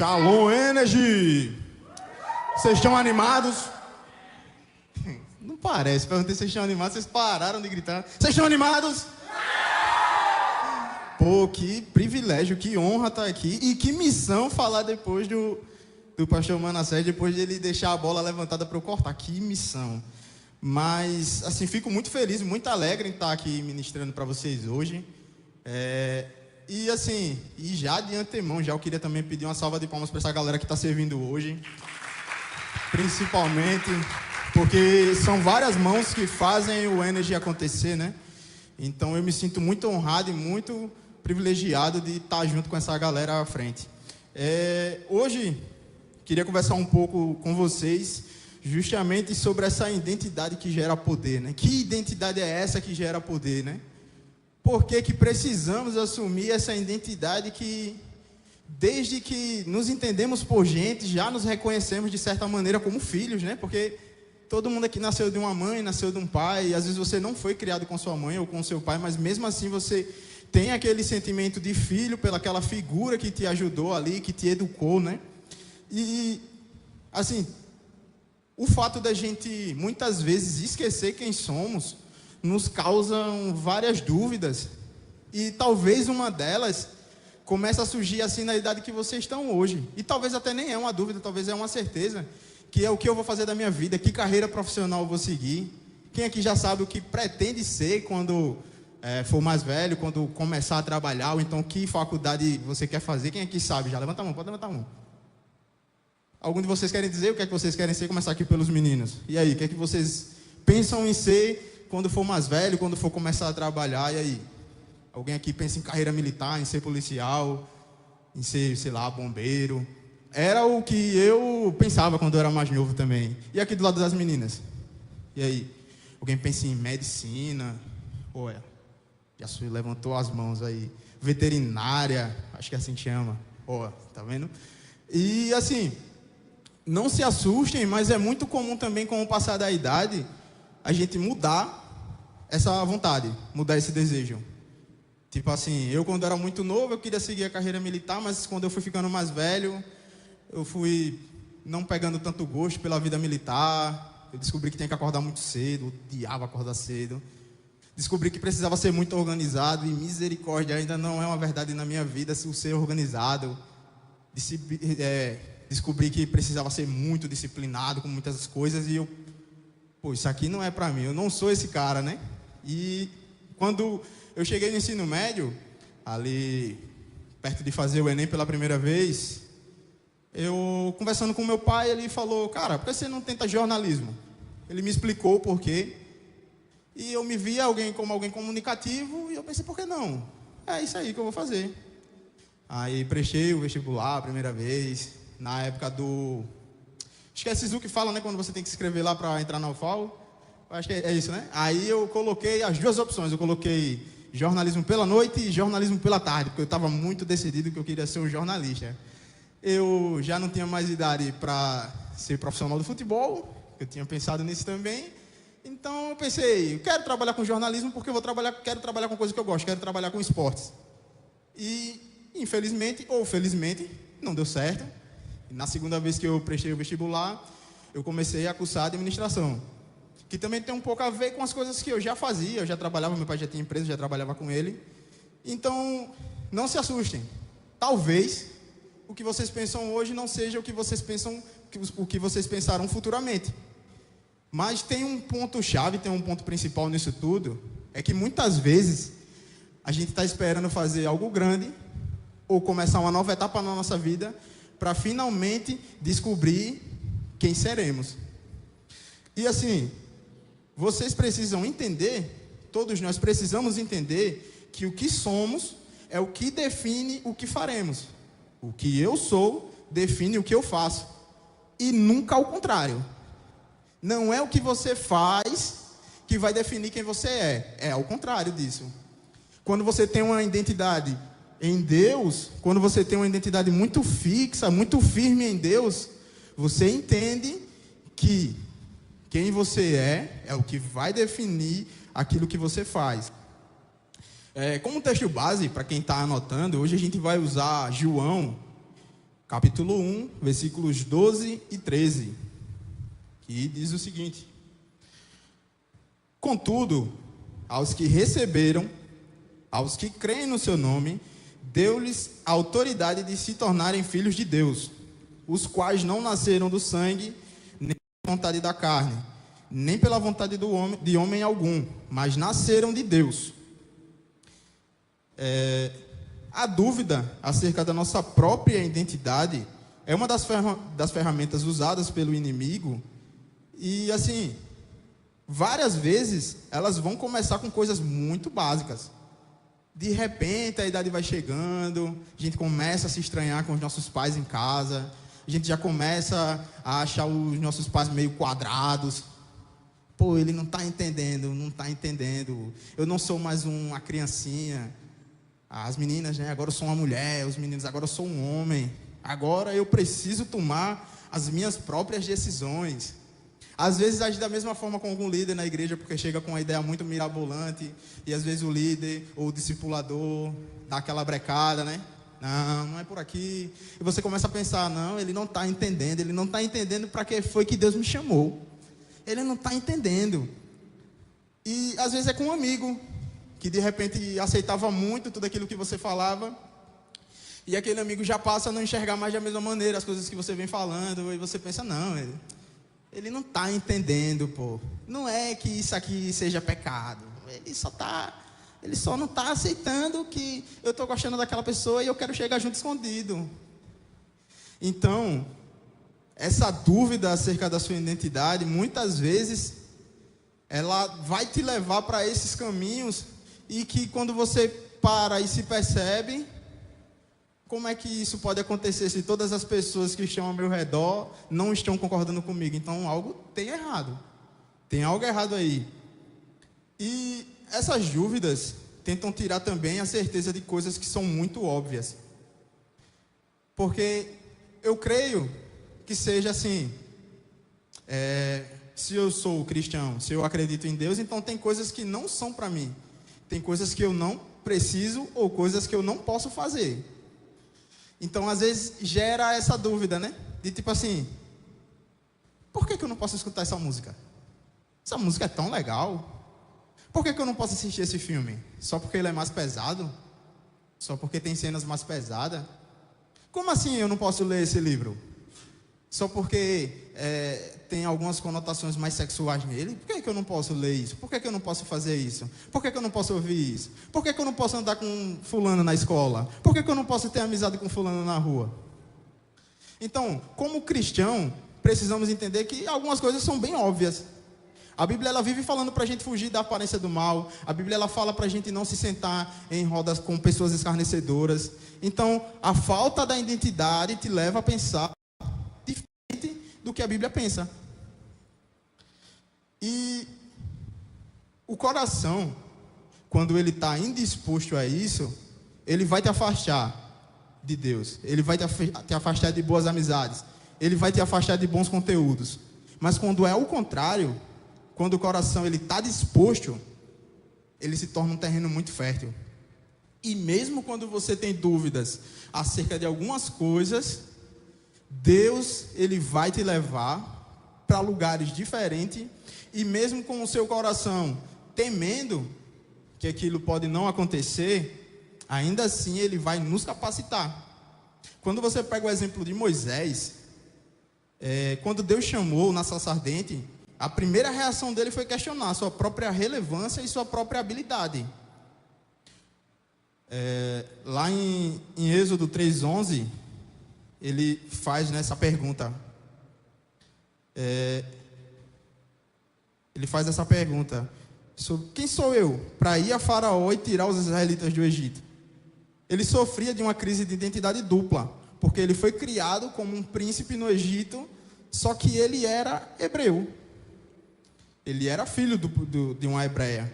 Calon Energy! Vocês estão animados? Não parece, perguntei se vocês estão animados, vocês pararam de gritar. Vocês estão animados? Pô, que privilégio, que honra estar aqui e que missão falar depois do pastor Manassés, depois de ele deixar a bola levantada para eu cortar. Que missão. Mas, assim, fico muito feliz, muito alegre em estar aqui ministrando para vocês hoje. E assim, já de antemão, eu queria também pedir uma salva de palmas para essa galera que está servindo hoje. Principalmente porque são várias mãos que fazem o Energy acontecer, né? Então eu me sinto muito honrado e muito privilegiado de estar junto com essa galera à frente. Hoje, queria conversar um pouco com vocês justamente sobre essa identidade que gera poder, né? Que identidade é essa que gera poder, né? Por que precisamos assumir essa identidade que, desde que nos entendemos por gente, já nos reconhecemos de certa maneira como filhos, né? Porque todo mundo aqui nasceu de uma mãe, nasceu de um pai, e às vezes você não foi criado com sua mãe ou com seu pai, mas mesmo assim você tem aquele sentimento de filho pelaquela figura que te ajudou ali, que te educou, né? E, assim, o fato da gente muitas vezes esquecer quem somos nos causam várias dúvidas, e talvez uma delas comece a surgir assim na idade que vocês estão hoje, e talvez até nem é uma dúvida, talvez é uma certeza, que é o que eu vou fazer da minha vida, que carreira profissional eu vou seguir. Quem aqui já sabe o que pretende ser quando for mais velho, quando começar a trabalhar, ou então que faculdade você quer fazer? Quem aqui sabe? Já levanta a mão, pode levantar a mão. Algum de vocês querem dizer o que é que vocês querem ser? Começar aqui pelos meninos. E aí, o que é que vocês pensam em ser quando for mais velho, quando for começar a trabalhar? E aí? Alguém aqui pensa em carreira militar, em ser policial, em ser, sei lá, bombeiro? Era o que eu pensava quando eu era mais novo também. E aqui do lado das meninas? E aí? Alguém pensa em medicina? Olha, já levantou as mãos aí. Veterinária, acho que é assim que chama. Olha, tá vendo? E assim, não se assustem, mas é muito comum também, com o passar da idade, a gente mudar essa vontade, mudar esse desejo. Tipo assim, eu quando era muito novo, eu queria seguir a carreira militar, mas quando eu fui ficando mais velho, eu fui não pegando tanto gosto pela vida militar. Eu descobri que tinha que acordar muito cedo, odiava acordar cedo. Descobri que precisava ser muito organizado, e misericórdia, ainda não é uma verdade na minha vida o ser organizado. Descobri que precisava ser muito disciplinado com muitas coisas, e eu, pô, isso aqui não é pra mim, eu não sou esse cara, né? E quando eu cheguei no ensino médio, ali perto de fazer o Enem pela primeira vez, eu conversando com meu pai, ele falou: cara, por que você não tenta jornalismo? Ele me explicou o porquê, e eu me via como alguém comunicativo, e eu pensei, por que não? É isso aí que eu vou fazer. Aí prestei o vestibular a primeira vez, na época do... Acho que é SISU que fala, né? Quando você tem que se inscrever lá para entrar na UFAL. Acho que é isso, né? Aí eu coloquei as duas opções. Eu coloquei jornalismo pela noite e jornalismo pela tarde, porque eu estava muito decidido que eu queria ser um jornalista. Eu já não tinha mais idade para ser profissional do futebol, eu tinha pensado nisso também. Então eu pensei, eu quero trabalhar com jornalismo porque quero trabalhar com coisa que eu gosto, quero trabalhar com esportes. E infelizmente, ou felizmente, não deu certo. E na segunda vez que eu prestei o vestibular, eu comecei a cursar administração, que também tem um pouco a ver com as coisas que eu já fazia. Eu já trabalhava, meu pai já tinha empresa, já trabalhava com ele. Então, não se assustem. Talvez o que vocês pensam hoje não seja o que vocês pensam, o que vocês pensarão futuramente. Mas tem um ponto-chave, tem um ponto principal nisso tudo, é que muitas vezes a gente está esperando fazer algo grande ou começar uma nova etapa na nossa vida para finalmente descobrir quem seremos. E assim, vocês precisam entender, todos nós precisamos entender que o que somos é o que define o que faremos. O que eu sou define o que eu faço, e nunca ao contrário. Não é o que você faz que vai definir quem você é ao contrário disso. Quando você tem uma identidade em Deus, quando você tem uma identidade muito fixa, muito firme em Deus, você entende que quem você é o que vai definir aquilo que você faz. Como texto base, para quem está anotando, hoje a gente vai usar João capítulo 1, versículos 12 e 13, que diz o seguinte: Contudo, aos que receberam, aos que creem no seu nome, deu-lhes a autoridade de se tornarem filhos de Deus, os quais não nasceram do sangue, nem pela vontade da carne, nem pela vontade de homem algum, mas nasceram de Deus. A dúvida acerca da nossa própria identidade é uma das ferramentas usadas pelo inimigo. E assim, várias vezes elas vão começar com coisas muito básicas. De repente a idade vai chegando, a gente começa a se estranhar com os nossos pais em casa, a gente já começa a achar os nossos pais meio quadrados. Pô, ele não está entendendo, eu não sou mais uma criancinha. As meninas, né, agora eu sou uma mulher, os meninos, agora eu sou um homem. Agora eu preciso tomar as minhas próprias decisões. Às vezes age da mesma forma com algum líder na igreja, porque chega com uma ideia muito mirabolante, e às vezes o líder ou o discipulador dá aquela brecada, né? Não é por aqui. E você começa a pensar, não, ele não está entendendo para que foi que Deus me chamou. Ele não está entendendo. E às vezes é com um amigo, que de repente aceitava muito tudo aquilo que você falava, e aquele amigo já passa a não enxergar mais da mesma maneira as coisas que você vem falando, e você pensa, não, ele não está entendendo, pô. Não é que isso aqui seja pecado, ele só não está aceitando que eu estou gostando daquela pessoa e eu quero chegar junto escondido. Então, essa dúvida acerca da sua identidade, muitas vezes, ela vai te levar para esses caminhos, e que quando você para e se percebe, como é que isso pode acontecer se todas as pessoas que estão ao meu redor não estão concordando comigo? Então algo tem errado, tem algo errado aí. E essas dúvidas tentam tirar também a certeza de coisas que são muito óbvias. Porque eu creio que seja assim, se eu sou cristão, se eu acredito em Deus, então tem coisas que não são para mim. Tem coisas que eu não preciso ou coisas que eu não posso fazer. Então, às vezes, gera essa dúvida, né? De tipo assim, por que eu não posso escutar essa música? Essa música é tão legal. Por que eu não posso assistir esse filme? Só porque ele é mais pesado? Só porque tem cenas mais pesadas? Como assim eu não posso ler esse livro? Só porque tem algumas conotações mais sexuais nele? Por que eu não posso ler isso? Por que eu não posso fazer isso? Por que eu não posso ouvir isso? Por que eu não posso andar com fulano na escola? Por que eu não posso ter amizade com fulano na rua? Então, como cristão, precisamos entender que algumas coisas são bem óbvias. A Bíblia ela vive falando para a gente fugir da aparência do mal. A Bíblia ela fala para a gente não se sentar em rodas com pessoas escarnecedoras. Então, a falta da identidade te leva a pensar diferente do que a Bíblia pensa. E o coração, quando ele está indisposto a isso, ele vai te afastar de Deus. Ele vai te afastar de boas amizades. Ele vai te afastar de bons conteúdos. Mas quando é o contrário, quando o coração ele está disposto, ele se torna um terreno muito fértil. E mesmo quando você tem dúvidas acerca de algumas coisas, Deus ele vai te levar para lugares diferentes. E mesmo com o seu coração temendo que aquilo pode não acontecer, ainda assim ele vai nos capacitar. Quando você pega o exemplo de Moisés, quando Deus chamou na sarça ardente, a primeira reação dele foi questionar sua própria relevância e sua própria habilidade. Lá em Êxodo 3:11, ele faz essa pergunta. Ele faz essa pergunta: quem sou eu para ir a Faraó e tirar os israelitas do Egito? Ele sofria de uma crise de identidade dupla, porque ele foi criado como um príncipe no Egito, só que ele era hebreu. Ele era filho de uma hebreia.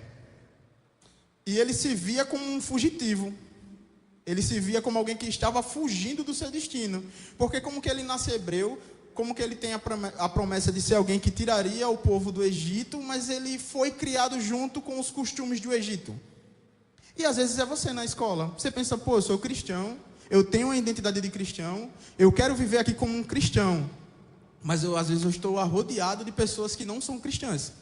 E ele se via como um fugitivo. Ele se via como alguém que estava fugindo do seu destino. Porque como que ele nasce hebreu, como que ele tem a promessa de ser alguém que tiraria o povo do Egito, mas ele foi criado junto com os costumes do Egito. E às vezes é você na escola. Você pensa, pô, eu sou cristão, eu tenho uma identidade de cristão, eu quero viver aqui como um cristão, mas às vezes eu estou rodeado de pessoas que não são cristãs.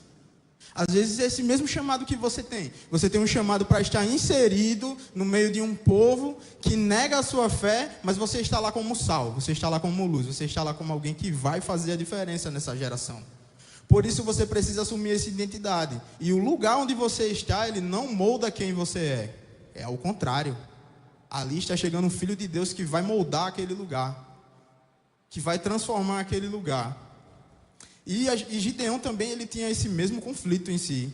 Às vezes esse mesmo chamado que você tem um chamado para estar inserido no meio de um povo que nega a sua fé, mas você está lá como sal, você está lá como luz, você está lá como alguém que vai fazer a diferença nessa geração. Por isso você precisa assumir essa identidade. E o lugar onde você está, ele não molda quem você é. É ao contrário. Ali está chegando um Filho de Deus que vai moldar aquele lugar, que vai transformar aquele lugar. E Gideão também, ele tinha esse mesmo conflito em si.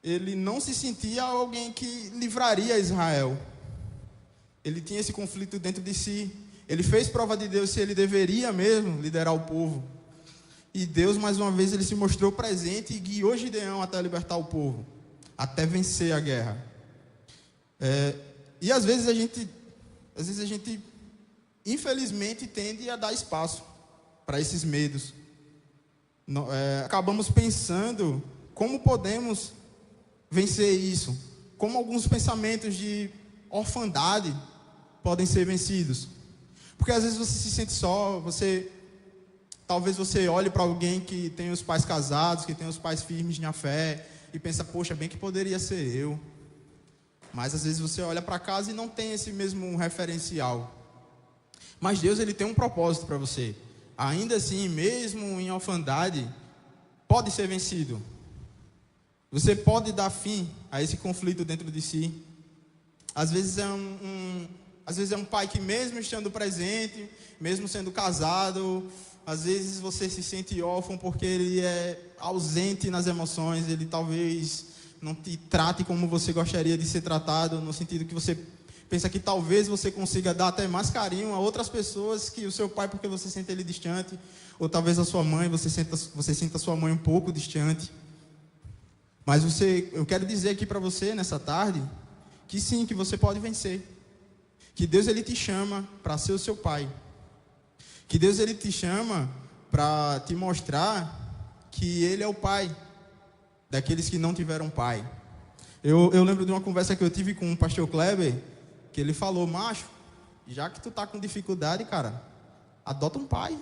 Ele não se sentia alguém que livraria Israel. Ele tinha esse conflito dentro de si. Ele fez prova de Deus se ele deveria mesmo liderar o povo. E Deus, mais uma vez, ele se mostrou presente e guiou Gideão até libertar o povo, até vencer a guerra. E às vezes a gente, infelizmente, tende a dar espaço para esses medos. Acabamos pensando como podemos vencer isso, como alguns pensamentos de orfandade podem ser vencidos. Porque às vezes você se sente só, talvez você olhe para alguém que tem os pais casados, que tem os pais firmes na fé, e pensa, poxa, bem que poderia ser eu. Mas às vezes você olha para casa e não tem esse mesmo referencial. Mas Deus, ele tem um propósito para você. Ainda assim, mesmo em orfandade, pode ser vencido. Você pode dar fim a esse conflito dentro de si. Às vezes é um pai que, mesmo estando presente, mesmo sendo casado, às vezes você se sente órfão porque ele é ausente nas emoções, ele talvez não te trate como você gostaria de ser tratado, no sentido que você pensa que talvez você consiga dar até mais carinho a outras pessoas que o seu pai, porque você sente ele distante, ou talvez a sua mãe, você sinta a sua mãe um pouco distante. Mas eu quero dizer aqui para você nessa tarde, que sim, que você pode vencer. Que Deus, ele te chama para ser o seu pai. Que Deus, ele te chama para te mostrar que ele é o pai daqueles que não tiveram pai. Eu lembro de uma conversa que eu tive com o pastor Kleber, que ele falou, macho, já que tu tá com dificuldade, cara, adota um pai.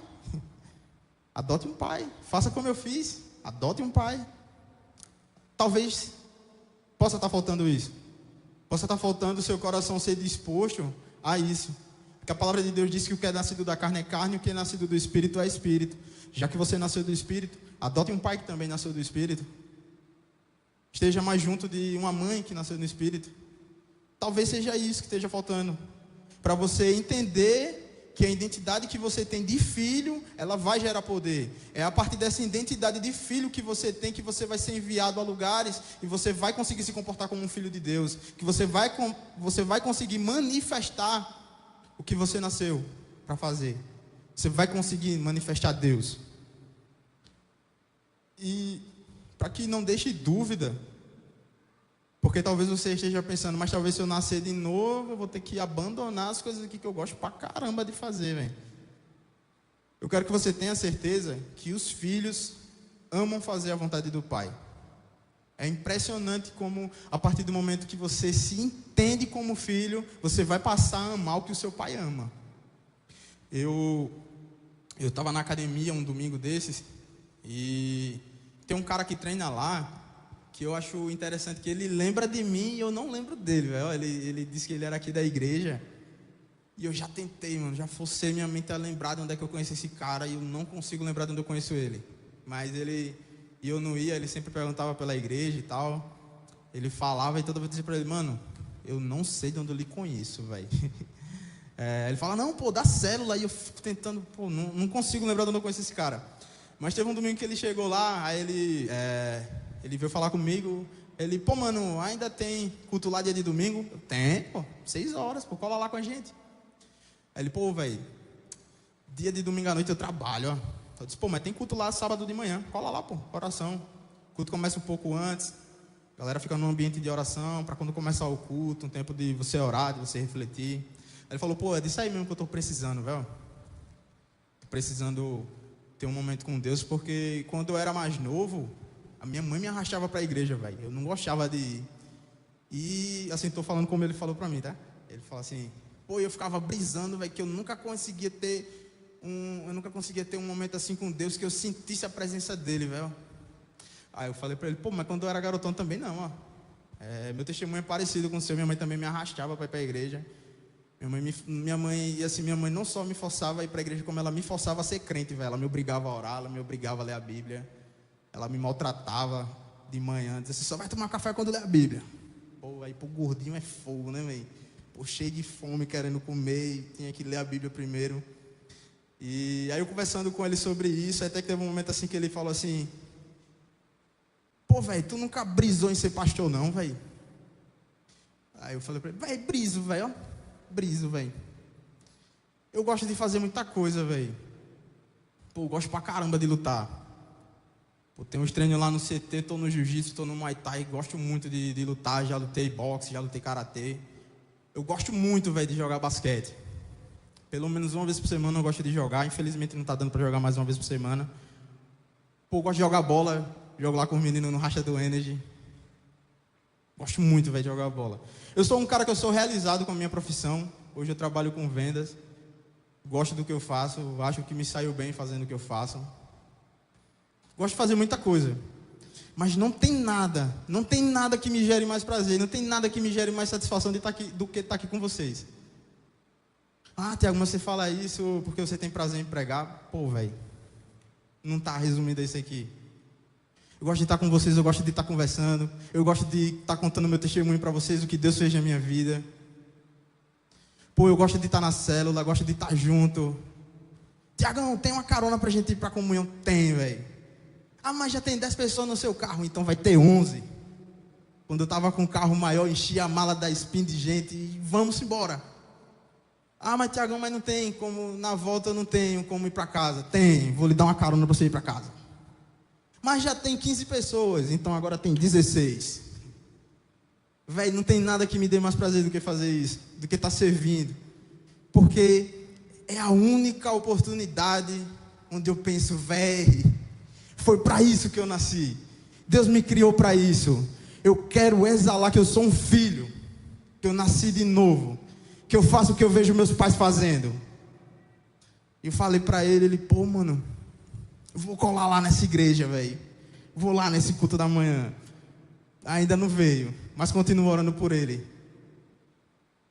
Adote um pai. Faça como eu fiz. Adote um pai. Talvez possa estar faltando isso. Possa estar faltando o seu coração ser disposto a isso. Porque a palavra de Deus diz que o que é nascido da carne é carne, e o que é nascido do Espírito é Espírito. Já que você nasceu do Espírito, adote um pai que também nasceu do Espírito. Esteja mais junto de uma mãe que nasceu no Espírito. Talvez seja isso que esteja faltando. Para você entender que a identidade que você tem de filho, ela vai gerar poder. É a partir dessa identidade de filho que você tem, que você vai ser enviado a lugares e você vai conseguir se comportar como um filho de Deus. Que você vai conseguir manifestar o que você nasceu para fazer. Você vai conseguir manifestar Deus. E para que não deixe dúvida, porque talvez você esteja pensando, mas talvez se eu nascer de novo, eu vou ter que abandonar as coisas aqui que eu gosto pra caramba de fazer, velho. Eu quero que você tenha certeza que os filhos amam fazer a vontade do pai. É impressionante como, a partir do momento que você se entende como filho, você vai passar a amar o que o seu pai ama. Eu estava na academia um domingo desses, e tem um cara que treina lá, que eu acho interessante, que ele lembra de mim e eu não lembro dele, velho. Ele disse que ele era aqui da igreja, e eu já tentei, mano, já forcei minha mente a lembrar de onde é que eu conheço esse cara, e eu não consigo lembrar de onde eu conheço ele. Mas e eu não ia, ele sempre perguntava pela igreja e tal, ele falava, e toda vez eu dizia pra ele, mano, eu não sei de onde eu lhe conheço, velho. Ele fala, não, pô, da célula, e eu fico tentando, pô, não consigo lembrar de onde eu conheço esse cara. Mas teve um domingo que ele chegou lá, aí ele veio falar comigo, ele, pô, mano, ainda tem culto lá dia de domingo? Eu, tem, pô, 6 horas, pô, cola lá com a gente. Aí ele, pô, velho, dia de domingo à noite eu trabalho, ó. Eu disse, pô, mas tem culto lá sábado de manhã, cola lá, pô, oração. O culto começa um pouco antes, a galera fica num ambiente de oração, para quando começar o culto, um tempo de você orar, de você refletir. Aí ele falou, pô, é disso aí mesmo que eu tô precisando, velho. Tô precisando ter um momento com Deus, porque quando eu era mais novo, a minha mãe me arrastava para a igreja, velho. Eu não gostava de ir. E, assim, tô falando como ele falou para mim, tá? Ele falou assim, Pô, eu ficava brisando, velho, que eu nunca conseguia ter um momento assim com Deus que eu sentisse a presença dele, velho. Aí eu falei pra ele, pô, mas quando eu era garotão também não, ó. Meu testemunho é parecido com o seu. Minha mãe também me arrastava para ir para a igreja. Minha mãe não só me forçava a ir para a igreja, como ela me forçava a ser crente, velho. Ela me obrigava a orar, ela me obrigava a ler a Bíblia. Ela me maltratava de manhã, dizia assim, só vai tomar café quando ler a Bíblia. Pô, aí pro gordinho é fogo, né, velho? Pô, cheio de fome, querendo comer, e tinha que ler a Bíblia primeiro. E aí eu conversando com ele sobre isso, até que teve um momento assim que ele falou assim, pô, velho, tu nunca brisou em ser pastor não, velho? Aí eu falei pra ele, velho, briso, velho, ó. Briso, velho. Eu gosto de fazer muita coisa, velho. Pô, eu gosto pra caramba de lutar. Pô, tem uns treinos lá no CT, tô no jiu-jitsu, tô no Muay Thai, gosto muito de lutar, já lutei boxe, já lutei karatê. Eu gosto muito, velho, de jogar basquete. Pelo menos uma vez por semana eu gosto de jogar, infelizmente não tá dando pra jogar mais uma vez por semana. Pô, eu gosto de jogar bola, jogo lá com os meninos no Racha do Energy. Gosto muito, velho, de jogar bola. Eu sou um cara que eu sou realizado com a minha profissão. Hoje eu trabalho com vendas. Gosto do que eu faço. Acho que me saiu bem fazendo o que eu faço. Gosto de fazer muita coisa. Mas não tem nada que me gere mais prazer. Não tem nada que me gere mais satisfação de estar aqui, do que estar aqui com vocês. Ah, Tiago, mas você fala isso porque você tem prazer em pregar? Pô, velho, não está resumido isso aqui. Eu gosto de estar com vocês, eu gosto de estar conversando. Eu gosto de estar contando meu testemunho para vocês, o que Deus fez na minha vida. Pô, eu gosto de estar na célula, gosto de estar junto. Tiagão, tem uma carona pra gente ir pra comunhão? Tem, velho. Ah, mas já tem 10 pessoas no seu carro, então vai ter 11. Quando eu estava com um carro maior, enchia a mala da spin de gente e vamos embora. Ah, mas Tiagão, mas não tem como, na volta eu não tenho como ir para casa. Tem, vou lhe dar uma carona para você ir para casa. Mas já tem 15 pessoas, então agora tem 16. Velho, não tem nada que me dê mais prazer do que fazer isso, do que estar servindo. Porque é a única oportunidade onde eu penso, velho, foi para isso que eu nasci. Deus me criou para isso. Eu quero exalar que eu sou um filho, que eu nasci de novo, que eu faço o que eu vejo meus pais fazendo. E eu falei para ele, pô, mano, eu vou colar lá nessa igreja, velho. Vou lá nesse culto da manhã. Ainda não veio, mas continuo orando por ele.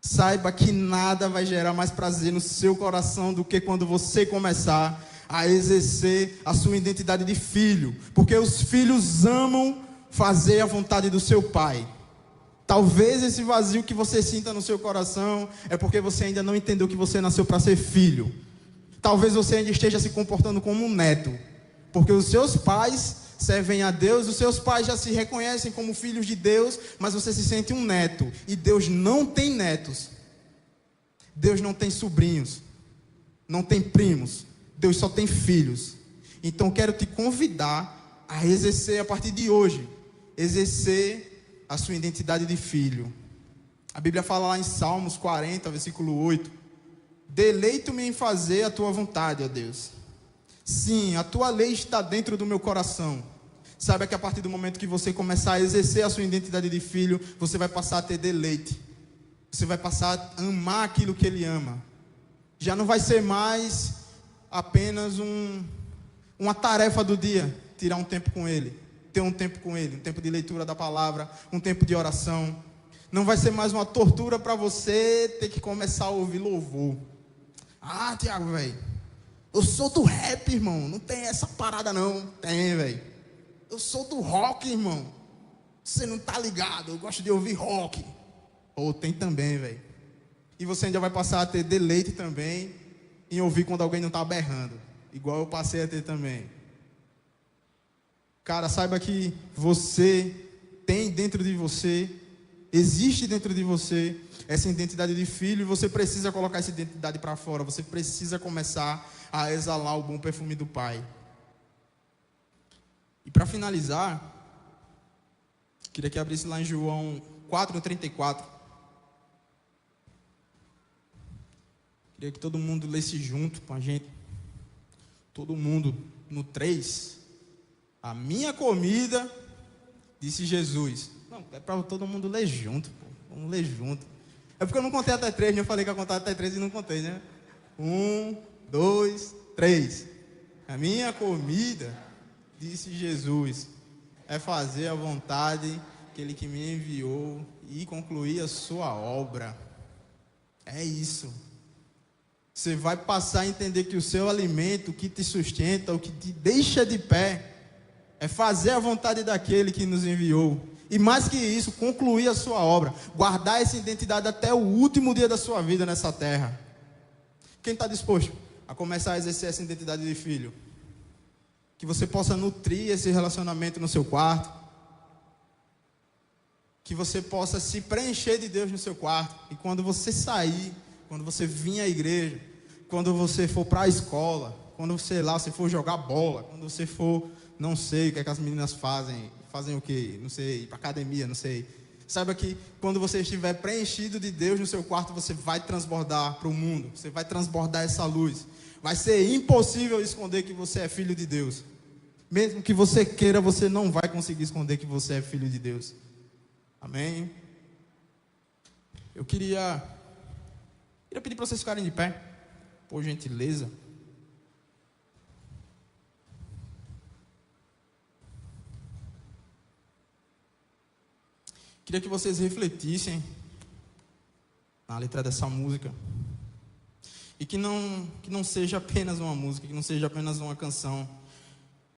Saiba que nada vai gerar mais prazer no seu coração do que quando você começar a exercer a sua identidade de filho. Porque os filhos amam fazer a vontade do seu pai. Talvez esse vazio que você sinta no seu coração é porque você ainda não entendeu que você nasceu para ser filho. Talvez você ainda esteja se comportando como um neto. Porque os seus pais servem a Deus, os seus pais já se reconhecem como filhos de Deus, mas você se sente um neto. E Deus não tem netos. Deus não tem sobrinhos. Não tem primos. Deus só tem filhos. Então quero te convidar a exercer a partir de hoje, exercer a sua identidade de filho. A Bíblia fala lá em Salmos 40, versículo 8: deleito-me em fazer a tua vontade, ó Deus. Sim, a tua lei está dentro do meu coração. Saiba que a partir do momento que você começar a exercer a sua identidade de filho, você vai passar a ter deleite. Você vai passar a amar aquilo que Ele ama. Já não vai ser mais apenas uma tarefa do dia, tirar um tempo com Ele, ter um tempo com Ele, um tempo de leitura da palavra, um tempo de oração. Não vai ser mais uma tortura para você ter que começar a ouvir louvor. Ah, Tiago, velho, eu sou do rap, irmão, não tem essa parada não. Tem, velho. Eu sou do rock, irmão. Você não tá ligado, eu gosto de ouvir rock. Ou tem também, velho. E você ainda vai passar a ter deleite também em ouvir quando alguém não está berrando, igual eu passei a ter também. Cara, saiba que você tem dentro de você, existe dentro de você essa identidade de filho, e você precisa colocar essa identidade para fora. Você precisa começar a exalar o bom perfume do Pai. E para finalizar, queria que abrisse lá em João 4:34. Queria que todo mundo lesse junto com a gente. Todo mundo no 3. A minha comida, disse Jesus. Não, é para todo mundo ler junto, pô. Vamos ler junto. É porque eu não contei até 3, né? Eu falei que ia contar até 3 e não contei, né? 1, 2, 3. A minha comida, disse Jesus, é fazer a vontade daquele que me enviou e concluir a sua obra. É isso. Você vai passar a entender que o seu alimento, o que te sustenta, o que te deixa de pé, é fazer a vontade daquele que nos enviou. E mais que isso, concluir a sua obra. Guardar essa identidade até o último dia da sua vida nessa terra. Quem está disposto a começar a exercer essa identidade de filho? Que você possa nutrir esse relacionamento no seu quarto. Que você possa se preencher de Deus no seu quarto. E quando você sair, quando você vir à igreja, quando você for para a escola, quando você lá, você for jogar bola, quando você for, não sei o que é que as meninas fazem o quê? Não sei, ir para academia, não sei. Saiba que quando você estiver preenchido de Deus no seu quarto, você vai transbordar para o mundo. Você vai transbordar essa luz. Vai ser impossível esconder que você é filho de Deus. Mesmo que você queira, você não vai conseguir esconder que você é filho de Deus. Amém? Eu queria pedir para vocês ficarem de pé, por gentileza. Queria que vocês refletissem na letra dessa música. E que não seja apenas uma música, que não seja apenas uma canção,